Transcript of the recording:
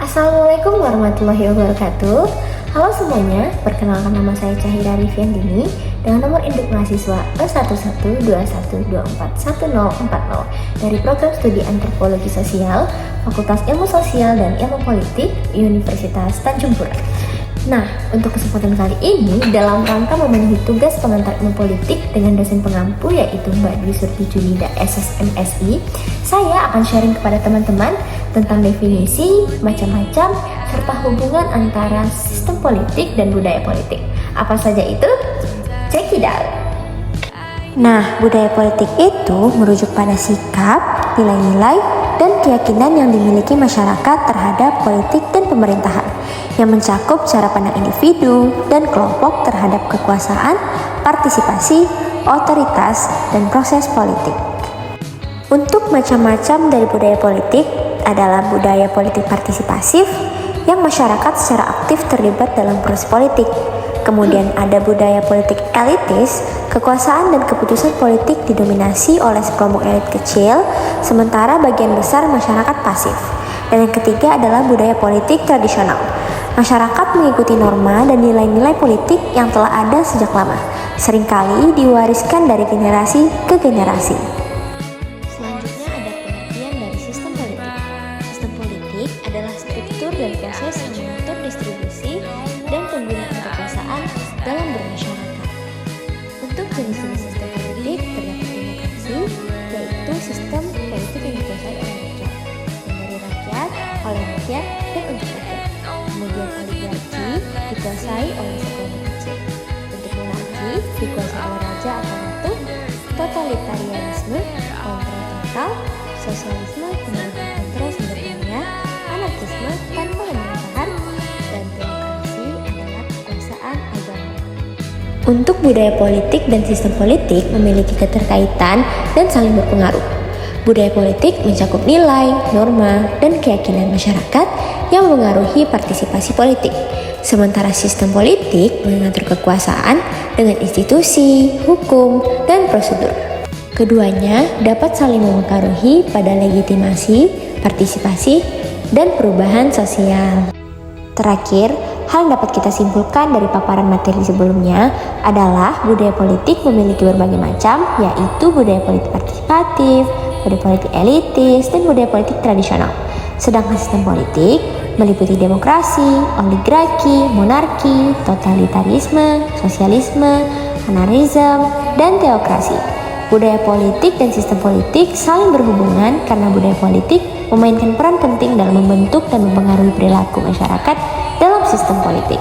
Assalamualaikum warahmatullahi wabarakatuh. Halo semuanya, perkenalkan nama saya Cahira Riviandini dengan nomor induk mahasiswa E1121241040 dari program studi Antropologi Sosial, Fakultas Ilmu Sosial dan Ilmu Politik, Universitas Tanjung Pura. Nah, untuk kesempatan kali ini, dalam rangka memenuhi tugas pengantar ilmu politik dengan dosen pengampu yaitu Mbak Dwi Surti Junida SSMSI, saya akan sharing kepada teman-teman tentang definisi, macam-macam, serta hubungan antara sistem politik dan budaya politik. Apa saja itu? Check it out! Nah, budaya politik itu merujuk pada sikap, nilai-nilai, dan keyakinan yang dimiliki masyarakat terhadap politik dan pemerintahan, yang mencakup cara pandang individu dan kelompok terhadap kekuasaan, partisipasi, otoritas, dan proses politik. Untuk macam-macam dari budaya politik adalah budaya politik partisipasif, yang masyarakat secara aktif terlibat dalam proses politik. Kemudian ada budaya politik elitis, kekuasaan dan keputusan politik didominasi oleh sekelompok elit kecil, sementara bagian besar masyarakat pasif. Dan yang ketiga adalah budaya politik tradisional. Masyarakat mengikuti norma dan nilai-nilai politik yang telah ada sejak lama, seringkali diwariskan dari generasi ke generasi. Selanjutnya ada pengertian dari sistem politik. Sistem politik adalah struktur dan proses yang mengatur distribusi dan penggunaan kekuasaan dalam bermasyarakat. Untuk jenis-jenis sistem politik terdapat demokrasi, yaitu sistem politik yang dikuasai oleh rakyat, dan dari rakyat, oleh rakyat, dan untuk rakyat. Kemudian oligarki dikuasai oleh sekelompok kecil. Untuk monarki dikuasai oleh raja atau ratu, totalitarianisme, kontrol total, sosialisme, pemerintah kontrol sumber daya, anarkisme tanpa pemerintahan, dan demokrasi adalah kekuasaan agama. Untuk budaya politik dan sistem politik memiliki keterkaitan dan saling berpengaruh. Budaya politik mencakup nilai, norma, dan keyakinan masyarakat yang mengaruhi partisipasi politik. Sementara sistem politik mengatur kekuasaan dengan institusi, hukum, dan prosedur. Keduanya dapat saling mempengaruhi pada legitimasi, partisipasi, dan perubahan sosial. Terakhir, hal yang dapat kita simpulkan dari paparan materi sebelumnya adalah budaya politik memiliki berbagai macam, yaitu budaya politik partisipatif, budaya politik elitis, dan budaya politik tradisional. Sedangkan sistem politik meliputi demokrasi, oligarki, monarki, totalitarisme, sosialisme, anarkisme, dan teokrasi. Budaya politik dan sistem politik saling berhubungan karena budaya politik memainkan peran penting dalam membentuk dan mempengaruhi perilaku masyarakat dalam sistem politik.